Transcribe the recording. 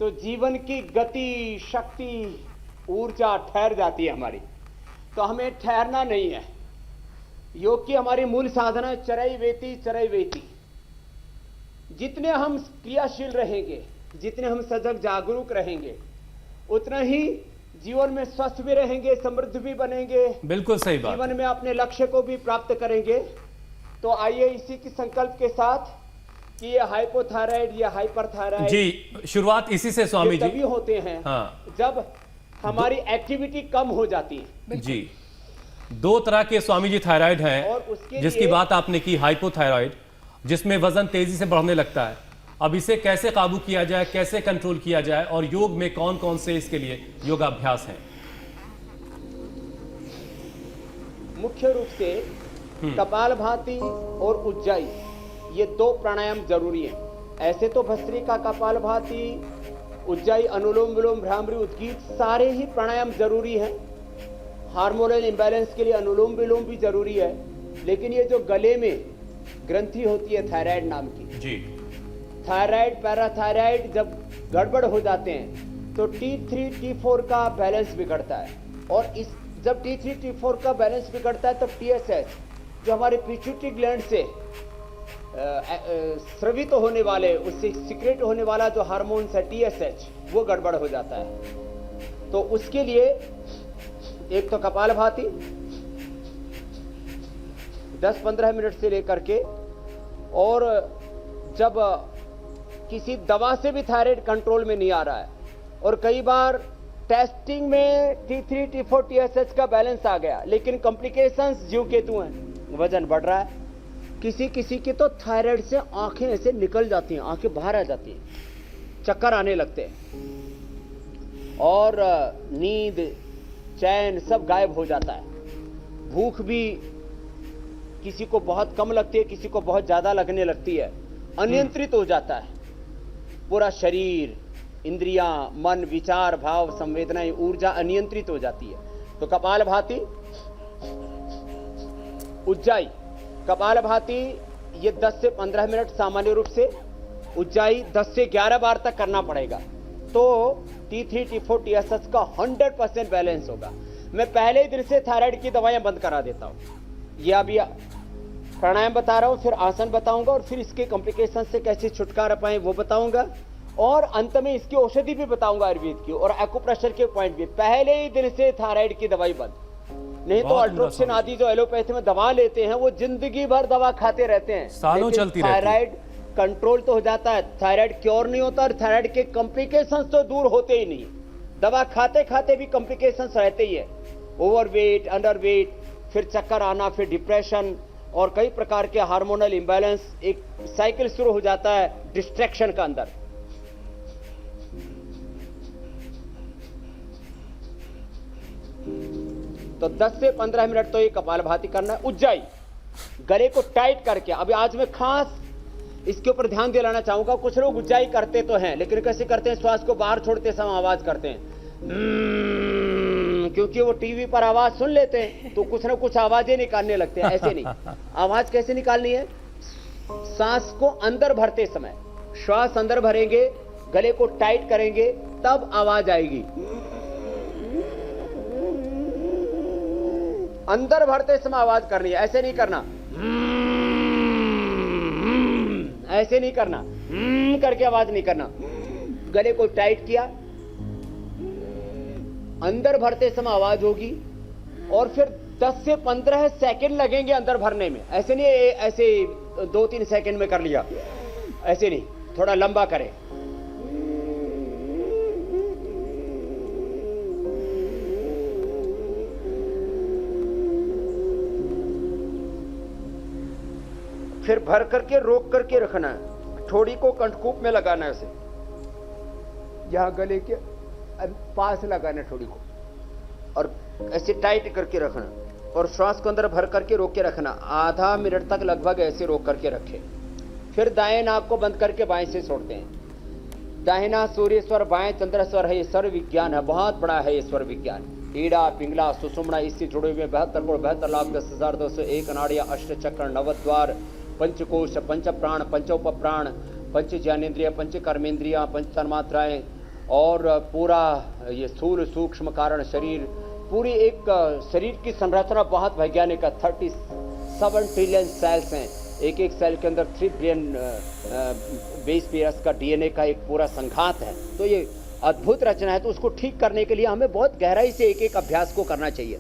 तो जीवन की गति, शक्ति, ऊर्जा ठहर जाती है हमारी। तो हमें ठहरना नहीं है। योग की हमारी मूल साधना है चरई वेति चरई वेति। जितने हम क्रियाशील रहेंगे, जितने हम सजग जागरूक रहेंगे, उतना ही जीवन में स्वस्थ भी रहेंगे, समृद्ध भी बनेंगे। बिल्कुल सही बात। जीवन में अपने लक्ष्य को भी प्राप्त करेंगे। तो आइए इसी की संकल्प के साथ कि ये हाइपोथायराइड या हाइपरथायराइड जी, शुरुआत इसी से स्वामी जी तभी होते हैं हाँ जब हमारी एक्टिविटी कम हो जाती है। जी। दो तरह के स्वामी जी थायराइड और हैं, उसके जिसकी लिए- बात आपने की, हाइपोथायराइड, जिसमें वजन तेजी से बढ़ने लगता है। अब इसे कैसे काबू किया जाए, कैसे कंट्रोल किया जाए, और योग में कौन कौन से इसके लिए योगाभ्यास हैं? मुख्य रूप से कपालभाति और उज्जाई, ये दो प्राणायाम जरूरी हैं। ऐसे तो भस्त्रिका, कपालभाति, उज्जाई, अनुलोम विलोम, भ्रामरी, उद्गीत, सारे ही प्राणायाम जरूरी हैं। हार्मोनल इंबैलेंस के लिए अनुलोम विलोम भी जरूरी है। लेकिन ये जो गले में ग्रंथि होती है थायराइड नाम की, जी थायराइड पैराथायराइड जब गड़बड़ हो जाते हैं तो T3 T4 का बैलेंस बिगड़ता है। और इस जब T3 T4 का बैलेंस बिगड़ता है तब TSH, जो हमारे पिट्यूटरी ग्लैंड से स्रवित होने वाले, उससे सिक्रेट होने वाला जो हार्मोन्स है TSH, वो गड़बड़ हो जाता है। तो उसके लिए एक तो कपालभाति 10-15 मिनट से लेकर के, और जब किसी दवा से भी थायराइड कंट्रोल में नहीं आ रहा है और कई बार टेस्टिंग में T3 T4 TSH का बैलेंस आ गया लेकिन कॉम्प्लिकेशंस ज्यों के त्यों हैं, वजन बढ़ रहा है। किसी किसी की तो थायराइड से आंखें ऐसे निकल जाती हैं, आंखें बाहर आ जाती हैं, चक्कर आने लगते हैं, और नींद, चैन सब गायब हो जाता है। भूख भी किसी को बहुत कम लगती है, किसी को बहुत ज्यादा लगने लगती है। अनियंत्रित हो जाता है पूरा शरीर, इंद्रियां, मन, विचार, भाव, संवेदनाएं, ऊर्जा अनियंत्रित हो जाती है। तो कपालभाति, उज्जाई, कपालभाति ये 10 से 15 मिनट सामान्य रूप से, उज्जाई 10 से 11 बार तक करना पड़ेगा। तो T3 T4 TSH का 100% बैलेंस होगा। मैं पहले ही दिन से थायराइड की दवाइयां बंद करा देता हूं। ये अभी प्राणायाम बता रहा हूं, फिर आसन बताऊंगा, और फिर इसके कॉम्प्लिकेशन से कैसे छुटकारा पाए वो बताऊंगा, और अंत में इसकी औषधि भी बताऊंगा आयुर्वेद की, और एक्यूप्रेशर के पॉइंट भी। पहले ही दिन से थायराइड की दवाई बंद। नहीं तो अल्ट्रोक्सिन आदि जो एलोपैथी में दवा लेते हैं वो जिंदगी भर दवा खाते रहते हैं, सालों चलती रहती है। थायराइड कंट्रोल तो हो जाता है, थायराइड क्योर नहीं होता, और थायराइड के कॉम्प्लिकेशंस तो दूर होते ही नहीं। दवा खाते खाते भी कॉम्प्लिकेशंस रहते ही है, ओवरवेट, अंडरवेट, फिर चक्कर आना, फिर डिप्रेशन, और कई प्रकार के हार्मोनल इंबैलेंस। एक साइकिल शुरू हो जाता है डिस्ट्रैक्शन का अंदर। तो 10 से 15 मिनट तो ये कपालभाति करना है। उज्जाई, गले को टाइट करके। अभी आज मैं खास इसके ऊपर ध्यान दिलाना चाहूंगा। कुछ लोग उज्जाई करते तो हैं, लेकिन कैसे करते हैं, श्वास को बाहर छोड़ते समय आवाज करते हैं, क्योंकि वो टीवी पर आवाज सुन लेते हैं तो कुछ ना कुछ आवाजें निकालने लगते हैं। ऐसे नहीं, आवाज कैसे निकालनी है, सांस को अंदर भरते समय श्वास अंदर भरेंगे, गले को टाइट करेंगे, तब आवाज आएगी। अंदर भरते समय आवाज करनी है, ऐसे नहीं करना, ऐसे नहीं करना, करके आवाज नहीं करना। गले को टाइट किया, अंदर भरते समय आवाज होगी, और फिर 10 से 15 सेकंड लगेंगे अंदर भरने में। ऐसे नहीं ऐसे 2-3 सेकंड में कर लिया, ऐसे नहीं, थोड़ा लंबा करें। फिर भर करके रोक करके रखना है, ठोड़ी को कंठकूप में लगाना है, ऐसे यहां गले के पास लगाना है ठोड़ी को, और ऐसे टाइट करके रखना, और श्वास को अंदर भर करके रोक के रखना। आधा मिनट तक लगभग ऐसे रोक करके रखें। फिर दाएं नाक को बंद करके बाएं से छोड़ते हैं। दाहिना सूर्य स्वर, बाएं चंद्र स्वर है। ये स्वर विज्ञान है, बहुत बड़ा है ये स्वर विज्ञान। ईड़ा, पिंगला, सुषुम्ना, इससे जुड़े हुए 72 करोड़ 72,10,201 नाड़ियां, अष्टचक्र, नवद्वार, पंचकोश, पंच प्राण, पंचोप प्राण, पंच ज्ञानेन्द्रिय, पंच कर्मेंद्रिया, पंच तन्मात्राएं, और पूरा ये स्थूल सूक्ष्म कारण शरीर, पूरी एक शरीर की संरचना बहुत वैज्ञानिक है। 37 ट्रिलियन सेल्स हैं, एक एक सेल के अंदर 3 बिलियन बेस पेयर्स का डीएनए का एक पूरा संघात है। तो ये अद्भुत रचना है। तो उसको ठीक करने के लिए हमें बहुत गहराई से एक एक अभ्यास को करना चाहिए।